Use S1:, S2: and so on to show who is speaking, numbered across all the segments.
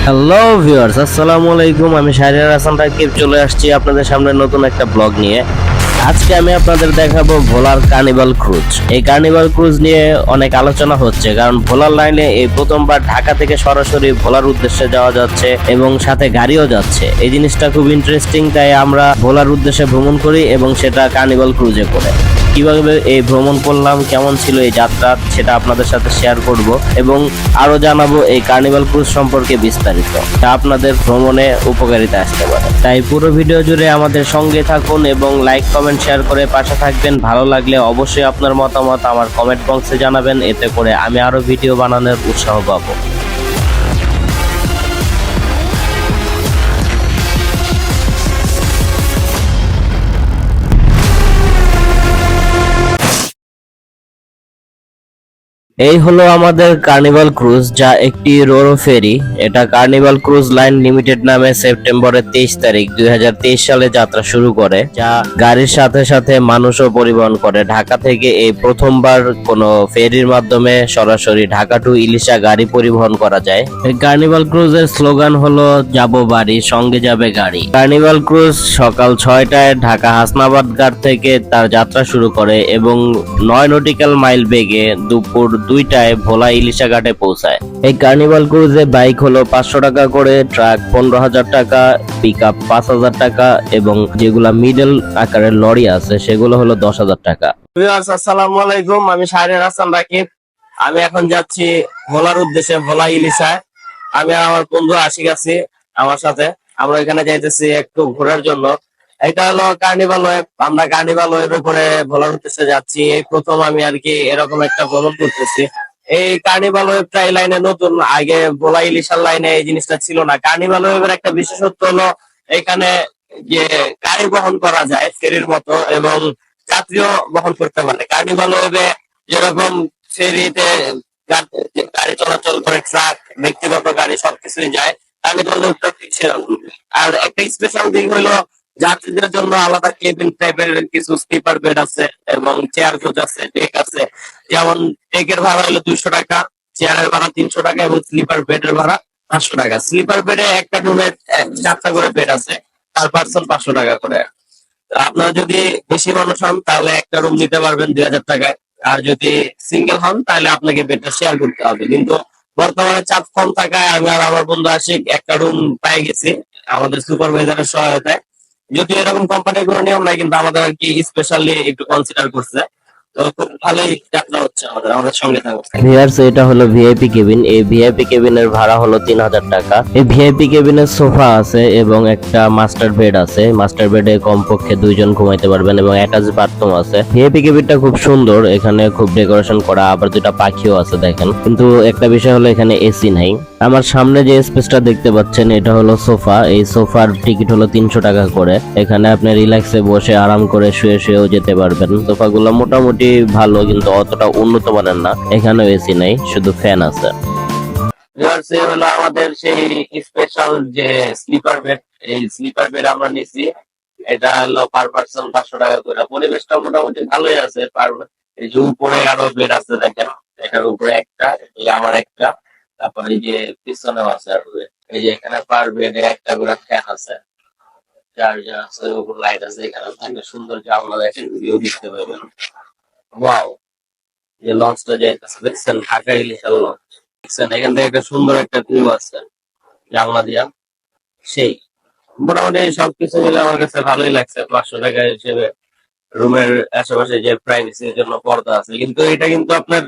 S1: Hello viewers, আসসালামু আলাইকুম। আমি শাহরিয়ার হাসান রাকিব চলে আসছি আপনাদের সামনে নতুন একটা ব্লগ নিয়ে। আজকে আমি আপনাদের দেখাবো ভোলার কার্নিভাল ক্রুজ। এই কার্নিভাল ক্রুজ নিয়ে অনেক আলোচনা হচ্ছে, কারণ ভোলার লাইনে এই প্রথমবার ঢাকা থেকে সরাসরি ভোলার উদ্দেশ্যে যাওয়া যাচ্ছে এবং সাথে গাড়িও যাচ্ছে। এই জিনিসটা খুব ইন্টারেস্টিং, তাই আমরা ভোলার উদ্দেশ্যে ভ্রমণ করি এবং সেটা কার্নিভাল ক্রুজে করে। কিভাবে এই ভ্রমণ করলাম, কেমন ছিল এই যাত্রা, সেটা আপনাদের সাথে শেয়ার করব এবং আরো জানাবো এই কার্নিভাল ক্রুজ সম্পর্কে বিস্তারিত, যা আপনাদের ভ্রমণে উপকারিতা আসতে পারে। তাই পুরো ভিডিও জুড়ে আমাদের সঙ্গে থাকুন এবং লাইক কমেন্ট শেয়ার করে পাশে থাকবেন। ভালো লাগলে অবশ্যই আপনার মতামত আমার কমেন্ট বক্সে জানাবেন, এতে করে আমি আরো ভিডিও বানানোর উৎসাহ পাবো। এই হলো আমাদের কার্নিভাল ক্রুজ, যা একটি রোরো ফেরি। এটা কার্নিভাল ক্রুজ লাইন লিমিটেড নামে সেপ্টেম্বরের 23 তারিখ 2023 সালে যাত্রা শুরু করে, যা গাড়ির সাথে সাথে মানুষও পরিবহন করে। ঢাকা থেকে এই প্রথমবার কোনো ফেরির মাধ্যমে সরাসরি ঢাকা টু ইলিশা গাড়ি পরিবহন করা যায়। এই কার্নিভাল ক্রুজের স্লোগান হলো যাবো বাড়ি, সঙ্গে যাবে গাড়ি। কার্নিভাল ক্রুজ সকাল 6টায় ঢাকা হাসনাবাদ ঘাট থেকে তার যাত্রা শুরু করে এবং 9 নটিক্যাল মাইল বেগে দুপুর 2টায় ভোলা ইলিশা ঘাটে পৌঁছায়। এই কার্নিভাল ক্রুজে বাইক হলো 500 টাকা করে, ট্রাক 15,000 টাকা, পিকআপ 5,000 টাকা এবং যেগুলা মিডল আকারের লরি আছে সেগুলো হলো 10,000 টাকা। আসসালামু আলাইকুম, আমি শাহরিয়ার হাসান রাকিব। আমি এখন যাচ্ছি ভোলার উদ্দেশ্যে, ভোলা ইলিশায়। আমি আর আমার বন্ধু আশিক আছি আমার সাথে। আমরা এখানে যাইতেছি একটু ঘোরার জন্য। এটা হলো কার্নিভাল ওয়েব। আমরা কার্নিভাল ওয়েবে করে ভোলার উদ্দেশ্যে যাচ্ছি। এই প্রথম আমি আর কি এরকম একটা ভ্রমণ করতেছি। এই কার্নিভাল ওয়েবটা এই লাইনে নতুন, আগে ভোলা ইলিশার লাইনে এই জিনিসটা ছিল না। কার্নিভাল ওয়েবের একটা বিশেষত্ব হলো এখানে যে গাড়ি বহন করা যায় ফেরির মতো এবং যাত্রীও বহন করতে পারে। কার্নিভাল ওয়েবে যেরকম ফেরিতে গাড়ি চলাচল করে, ট্রাক, ব্যক্তিগত গাড়ি সবকিছুই যায়, কার্নিভাল ওয়েবটা ঠিক সেরকম। আর একটা স্পেশাল দিক হলো যাত্রীদের জন্য আলাদা কেবিন টাইপের কিছু স্লিপার বেড আছে এবং চেয়ার কোচ আছে, ডেক আছে। যেমন ডেকের ভাড়া হলো 200 টাকা, চেয়ারের ভাড়া 300 টাকা এবং স্লিপার বেডের ভাড়া 500 টাকা। স্লিপার বেডে একটা রুমে 4টা করে বেড আছে, পার পার্সন 500 টাকা করে। আপনারা যদি বেশি মানুষ হন তাহলে একটা রুম নিতে পারবেন 2,000 টাকায়। আর যদি সিঙ্গেল হন তাহলে আপনাকে বেডটা শেয়ার করতে হবে। কিন্তু বর্তমানে চাপ কম থাকায় আমি আর আমার বন্ধু আশিক একটা রুম পেয়ে গেছি আমাদের সুপারভাইজারের সহায়তায়। যদিও এরকম কোম্পানির কোনো নিয়ম নাই, কিন্তু আমাদের আর কি স্পেশালি একটু কনসিডার করছে। তো খুব ভালোই যাত্রা হচ্ছে আমাদের সঙ্গে থাকবে। ভিউয়ার্স, এটা হলো ভিআইপি কেবিন। এই ভিআইপি কেবিনের ভাড়া হলো 3,000 টাকা। এই ভিআইপি কেবিনের সোফা আছে এবং একটা মাস্টার বেড আছে। মাস্টার বেডে কমপক্ষে 2 জন ঘুমাইতে পারবেন এবং অ্যাটাচ বাথরুম আছে। ভিআইপি কেবিনটা খুব সুন্দর, এখানে খুব ডেকোরেশন করা, আবার 2টা পাখিও আছে দেখেন। কিন্তু একটা বিষয় হলো এখানে এসি নাই। আমার সামনে যে স্পেসটা দেখতে পাচ্ছেন এটা হলো সোফা। এই সোফার টিকিট হলো 300 টাকা করে। এখানে আপনি রিল্যাক্সে বসে আরাম করে শুয়ে শুয়েও যেতে পারবেন। সোফাগুলো মোটামুটি ভালো, কিন্তু অতটা উন্নত মানের না। এখানেও এসি নাই, শুধু ফ্যান আছে। হলো আমাদের সেই স্পেশাল যে স্লিপার বেড। এই স্লিপার বেড আমরা নিছি, এটা হলো পার পার্সন 500 টাকা করে। পরিবেশটা মোটামুটি ভালোই আছে। এই যে উপরে আরো বেড আছে দেখেন, এটার উপরে একটা, এই আমার একটা, তারপর এই যে পিছনেও আছে আর এই যে এখানে পার বেডে একটা করে ফ্যান আছে, চার্জার আছে, উপর লাইট আছে। এখানে থাকলে সুন্দর জানলা দেখেন, ভিউ দেখতে পাবেন। ওয়াও, যে লঞ্চটা যাইতেছে দেখছেন, ঢাকা ইলিশার লঞ্চ দেখছেন। এখান থেকে একটা সুন্দর একটা ভিউ আছে জানলা দিয়া। সেই মোটামুটি সবকিছু মিলে আমার কাছে ভালোই লাগছে। 500 টাকা হিসেবে রুমের আশেপাশে যে প্রাইভেসির জন্য পর্দা আছে, কিন্তু এটা কিন্তু আপনার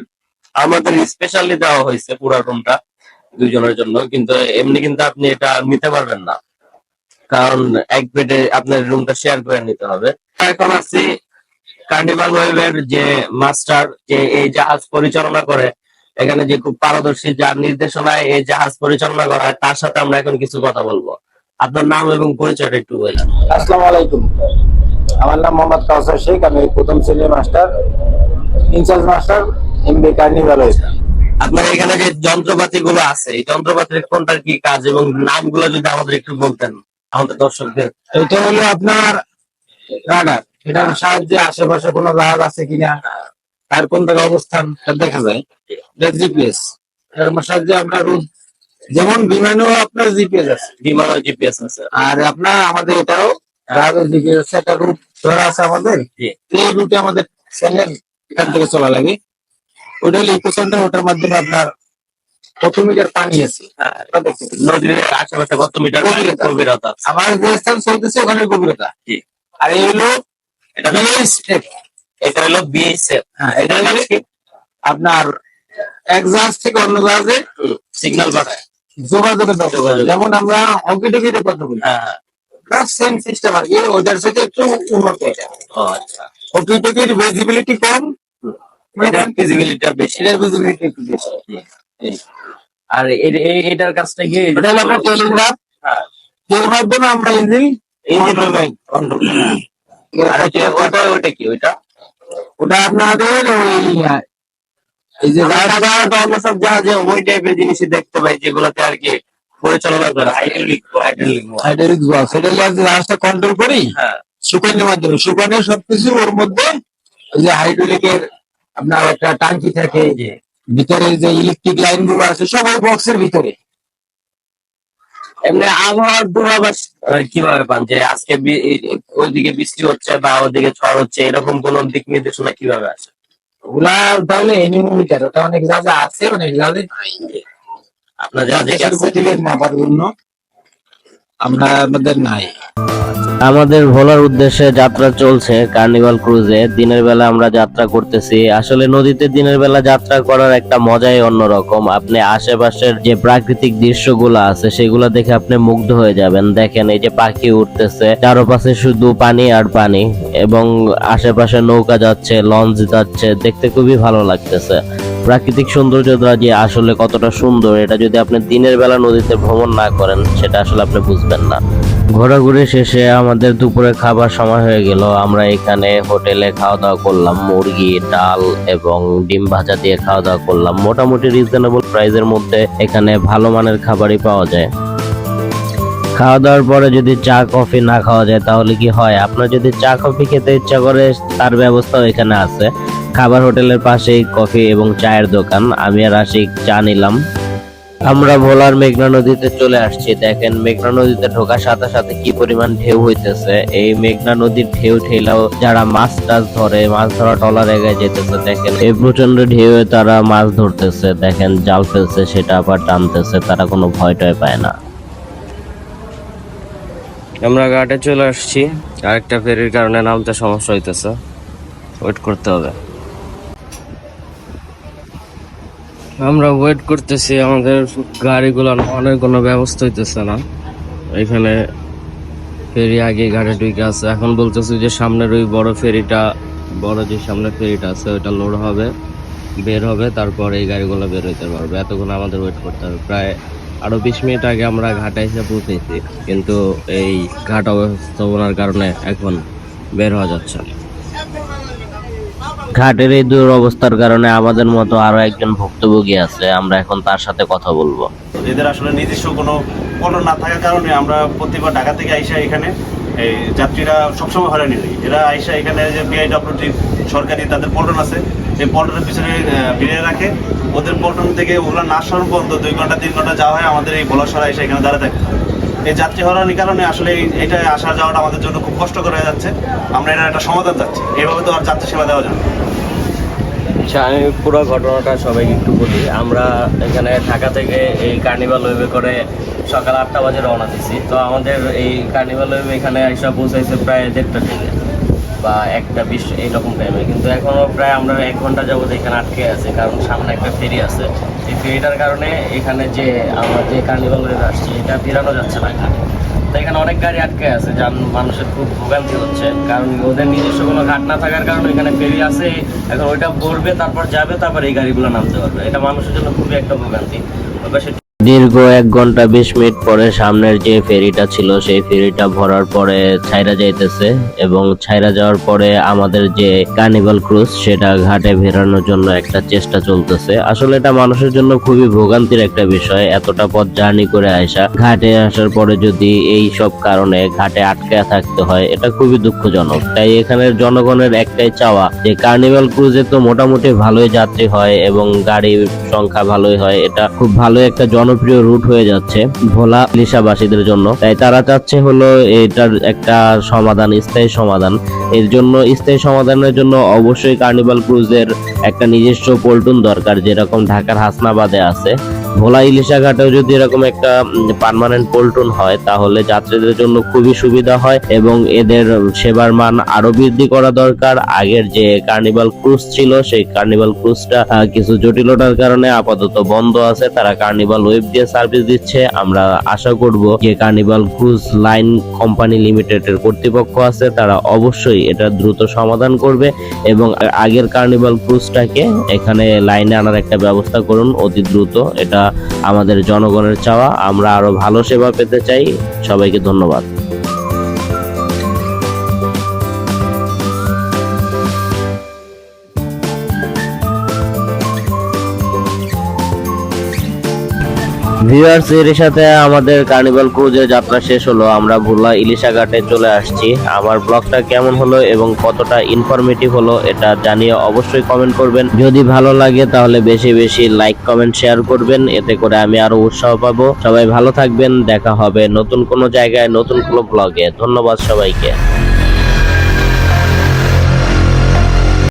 S1: আমাদের স্পেশালি দেওয়া হয়েছে পুরো রুমটা 2 জনের জন্য। কিন্তু এমনি কিন্তু আপনি এটা নিতে পারবেন না, কারণ এক বেডে আপনার রুমটা শেয়ার করে নিতে হবে। এখন আছি কার্নিভাল ওয়েবের যে মাস্টার, যে এই জাহাজ পরিচালনা করে, এখানে যে খুব পারদর্শী, যার নির্দেশনায় এই জাহাজ পরিচালনা করা হয়, তার সাথে আমরা এখন কিছু কথা বলবো। আপনার নাম এবং পরিচয়টা একটু বললেন।
S2: আসসালামু আলাইকুম, আমার নাম মোহাম্মদ কাউসার শেখ। আমি প্রথম শ্রেণীর master, in charge master, MB carnival web.
S1: আপনার এখানে যে যন্ত্রপাতি গুলো আছে, এই যন্ত্রপাতির কোনটার কি কাজ এবং নামগুলো যদি আমাদের একটু বলতেন আমাদের দর্শকদের।
S2: এটা হলো আপনার রাডার। এটার সাহায্যে আশেপাশে কোনো জাহাজ আছে কিনা, তার কোন জায়গায় অবস্থান তা দেখা যায়। এটা জিপিএস। এর সাহায্যে আমরা রুট যেমন বিমানেও আপনার জিপিএস আছে,
S1: বিমানও জিপিএস আছে।
S2: আর আপনার আমাদের এটাও জাহাজের জিপিএস আছে, একটা রুট ধরা আছে আমাদের।
S1: জি।
S2: এই রুটে আমাদের চ্যানেল এখান থেকে চলা লাগে। ওটা হলো ইকো সেন্টার, ওটার মাধ্যমে আপনার কত মিটার পানি আছে ওটা দেখতে পাবেন।
S1: নদীর আশেপাশে কত মিটার গভীরতা আছে।
S2: আমার যে স্থান চলতেছে ওখানে গভীরতা।
S1: জি।
S2: আর এই হলো
S1: এটা
S2: স্টেপ,
S1: এটা হলো বিএসএফ।
S2: হ্যাঁ এটা হলো আপনার এক জাহাজ থেকে অন্য জাহাজে
S1: সিগন্যাল পাঠায়।
S2: যোগাযোগের ব্যবস্থা।
S1: যোগাযোগ।
S2: যেমন আমরা অঙ্কিটকিতে কথা বলি,
S1: হ্যাঁ।
S2: সেম সিস্টেম আর কি, ওইটার সাথে একটু উন্নত এটা।
S1: ও আচ্ছা।
S2: অঙ্কিটকির ভিজিবিলিটি কম,
S1: এটা ফিজিবিলিটি বেশি।
S2: এটার ভিজিবিলিটি একটু বেশি।
S1: জি। আর এটার কাজটা কি?
S2: ওটা হলো আপনার টেলিগ্রাফ,
S1: হ্যাঁ।
S2: এর মাধ্যমে আমরা ইঞ্জিন
S1: কন্ট্রোল। আর ওটা কি ওইটা?
S2: ওটা আপনাদের ওই এই যে
S1: সাধারণত আমরা সব জাহাজে ওই টাইপের জিনিসই দেখতে পাই যেগুলোতে আর কি পরিচালনা করে হাইড্রোলিক।
S2: হাইড্রোলিক বক্স, সেটা জাহাজটা কন্ট্রোল করি
S1: হ্যাঁ।
S2: শুকানোর মাধ্যমে। শুকানোর সবকিছু ওর মধ্যে ওই যে হাইড্রোলিকের আপনার একটা টাঙ্কি থাকে,
S1: জি।
S2: ভিতরে যে ইলেকট্রিক লাইন গুলো আছে সব ওই বক্সের ভিতরে।
S1: এমনি আবহাওয়ার পূর্বাভাস কিভাবে পান যে আজকে ওইদিকে বৃষ্টি হচ্ছে বা ওদিকে ঝড় হচ্ছে, এরকম কোন দিক নির্দেশনা কিভাবে আসে?
S2: ওগুলা তাহলে এনিমোমিটার, ওটা অনেক জায়গা আছে, অনেক জায়গায়
S1: আপনার জাহাজে কি আছে?
S2: মাপার জন্য আমরা আমাদের নাই।
S1: আমাদের ভোলার উদ্দেশ্যে যাত্রা চলছে কার্নিভাল ক্রুজে। দিনের বেলা আমরা যাত্রা করতেছি। আসলে নদীতে দিনের বেলা যাত্রা করার একটা মজাই অন্যরকম। আপনি আশেপাশের যে প্রাকৃতিক দৃশ্যগুলো আছে সেগুলো দেখে আপনি মুগ্ধ হয়ে যাবেন। দেখেন এই যে পাখি উঠতেছে, চারপাশে শুধু পানি আর পানি, এবং আশেপাশে নৌকা যাচ্ছে, লঞ্চ যাচ্ছে, দেখতে খুবই ভালো লাগতেছে। প্রাকৃতিক সৌন্দর্যটা যে আসলে কতটা সুন্দর, এটা যদি আপনি দিনের বেলা নদীতে ভ্রমণ না করেন সেটা আসলে আপনি বুঝবেন না। ঘোরাঘুরি শেষে আমাদের দুপুরে খাবার সময় হয়ে গেল। আমরা এখানে হোটেলে খাওয়া দাওয়া করলাম, মুরগি, ডাল এবং ডিম ভাজা দিয়ে খাওয়া দাওয়া করলাম। মোটামুটি রিজনেবল প্রাইসের মধ্যে এখানে ভালো মানের খাবারই পাওয়া যায়। খাওয়া দাওয়ার পরে যদি চা কফি না খাওয়া যায় তাহলে কি হয়? আপনার যদি চা কফি খেতে ইচ্ছা করে তার ব্যবস্থাও এখানে আছে। খাবার হোটেলের পাশেই কফি এবং চায়ের দোকান। আমি আর আশিক চা নিলাম। আমরা ভোলার মেঘনা নদীতে চলে আসছি। দেখেন মেঘনা নদীতে ঢোকার সাথে সাথে কি পরিমাণ ঢেউ হইতেছে। এই মেঘনা নদীর ঢেউ ঠেলাও যারা মাছ টাছ ধরে, মাছ ধরা টলার এগায় যেতেছে। দেখেন এই প্রচন্ড ঢেউয়ে তারা মাছ ধরতেছে। দেখেন জাল ফেলছে, সেটা আবার টানতেছে, তারা কোনো ভয় টয় পায় না। আমরা ঘাটে চলে আসছি। আরেকটা ফেরির কারণে নামতে সমস্যা হইতেছে, ওয়েট করতে হবে। আমরা ওয়েট করতেছি, আমাদের গাড়িগুলো নামানোর কোনো ব্যবস্থা হইতেছে না। এখানে ফেরি আগে ঘাটে ঢুকে আছে। এখন বলতেছি যে সামনের ওই বড় ফেরিটা, বড় যে সামনের ফেরিটা আছে ওইটা লোড হবে, বের হবে, তারপর এই গাড়িগুলো বের হইতে পারবে। এতক্ষণ আমাদের ওয়েট করতে হবে। প্রায় আরো 20 মিনিট আগে আমরা ঘাটে এসে পৌঁছেছি, কিন্তু এই ঘাট অবস্থাপনার কারণে এখন বের হওয়া যাচ্ছে না। ঘাটের এই দুরবস্থার কারণে আমাদের মতো আরো একজন ভুক্তভোগী আছে, আমরা এখন তার সাথে কথা বলবো।
S3: এদের আসলে নিজস্ব কোনো পণ্য না থাকার কারণে আমরা প্রতিবার ঢাকা থেকে আইসা এখানে এই যাত্রীরা সবসময় হয়রানি হই। এরা আইসা এখানে যে বিআইডব্লিউটি সরকারি তাদের পল্টন আছে, এই পল্টনের পিছনে ভিড়ে রাখে। ওদের পল্টন থেকে ওগুলো না সরানো পর্যন্ত 2 ঘন্টা 3 ঘন্টা যাওয়া হয় আমাদের এই বলাসরা আইসা এখানে দাঁড়া থাকে। এই যাত্রী হয়রানির কারণে আসলে এটা আসা যাওয়াটা আমাদের জন্য খুব কষ্টকর হয়ে যাচ্ছে। আমরা এটার একটা সমাধান চাচ্ছি, এইভাবে তো আর যাত্রী সেবা দেওয়া যাবে না।
S1: আচ্ছা, আমি পুরো ঘটনাটা সবাইকে একটু বলি। আমরা এখানে ঢাকা থেকে এই কার্নিভাল ওয়েবে করে সকাল 8টা বাজে রওনা দিছি। তো আমাদের এই কার্নিভাল ওয়েবে এখানে এসে পৌঁছাইছে প্রায় 1:30টা থেকে বা 1:20 এইরকম টাইমে, কিন্তু এখনো প্রায় আমরা 1 ঘন্টা যাবত এখানে আটকে আছে, কারণ সামনে একটা ফেরি আছে। এই ফেরিটার কারণে এখানে যে আমরা যে কার্নিভাল ওয়েবে আসছি এটা ফেরানো যাচ্ছে না ঘাটে। তো এখানে অনেক গাড়ি আটকে আছে, যার মানুষের খুব ভোগান্তি হচ্ছে, কারণ ওদের নিজস্ব কোনো ঘাট না থাকার কারণে এখানে ফেরি আছে। এখন ওইটা ভরবে, তারপর যাবে, তারপর এই গাড়িগুলো নামতে পারবে। এটা মানুষের জন্য খুবই একটা ভোগান্তি। দীর্ঘ 1 ঘন্টা 20 মিনিট পরে সামনের যে ফেরিটা ছিল সেই ফেরিটা ভরার পরে ছাইরা যাইতেছে, এবং ছাইরা যাওয়ার পরে আমাদের যে কার্নিভাল ক্রুজ সেটা ঘাটে ফেরানোর জন্য একটা চেষ্টা চলতেছে। আসলে এটা মানুষের জন্য খুবই ভোগান্তির একটা বিষয়। এতটা পথ জার্নি করে আসা, ঘাটে আসার পরে যদি এই সব কারণে ঘাটে আটকে থাকতে হয়, এটা খুবই দুঃখজনক। তাই এখানের জনগণের একটাই চাওয়া যে কার্নিভাল ক্রুজে তো মোটামুটি ভালোই যাত্রী হয় এবং গাড়ির সংখ্যা ভালোই হয়, এটা খুব ভালো একটা জনপ্রিয় রুট হয়ে যাচ্ছে ভোলা ইলিশাবাসীদের জন্য। তাই তারা চাচ্ছে হলো এটার একটা সমাধান, স্থায়ী সমাধান। এর জন্য স্থায়ী সমাধানের জন্য অবশ্যই কার্নিভাল ক্রুজের একটা নিজস্ব পল্টন দরকার, যেরকম ঢাকার হাসনাবাদে আছে। ভোলা ইলিশা ঘাটেও যদি এরকম একটা পার্মানেন্ট পল্টন হয় তাহলে যাত্রীদের জন্য খুবই সুবিধা হয় এবং এদের সেবার মান আরো বৃদ্ধি করা দরকার। আগের যে কার্নিভাল ক্রুজ ছিল সেই কার্নিভাল ক্রুজটা কিছু জটিলতার কারণে আপাতত বন্ধ আছে। তারা কার্নিভাল ওয়েব দিয়ে সার্ভিস দিচ্ছে। আমরা আশা করব যে কার্নিভাল ক্রুজ লাইন কোম্পানি লিমিটেডের কর্তৃপক্ষ আছে তারা অবশ্যই এটা দ্রুত সমাধান করবে এবং আগের কার্নিভাল ক্রুজটাকে এখানে লাইনে আনার একটা ব্যবস্থা করুন অতি দ্রুত। এটা আমাদের জনগণের চাওয়া। আমরা আরো ভালো সেবা পেতে চাই। সবাইকে ধন্যবাদ। ভিউয়ার্স, এর সাথে আমাদের কার্নিভাল ক্রুজের যাত্রা শেষ হলো। আমরা ভোলা ইলিশা ঘাটে চলে আসছি। আমার ব্লগটা কেমন হলো এবং কতটা ইনফরমেটিভ হলো এটা জানিয়ে অবশ্যই কমেন্ট করবেন। যদি ভালো লাগে তাহলে বেশি বেশি লাইক, কমেন্ট, শেয়ার করবেন, এতে করে আমি আরো উৎসাহ পাবো। সবাই ভালো থাকবেন। দেখা হবে নতুন কোনো জায়গায়, নতুন কোনো ব্লগে। ধন্যবাদ সবাইকে।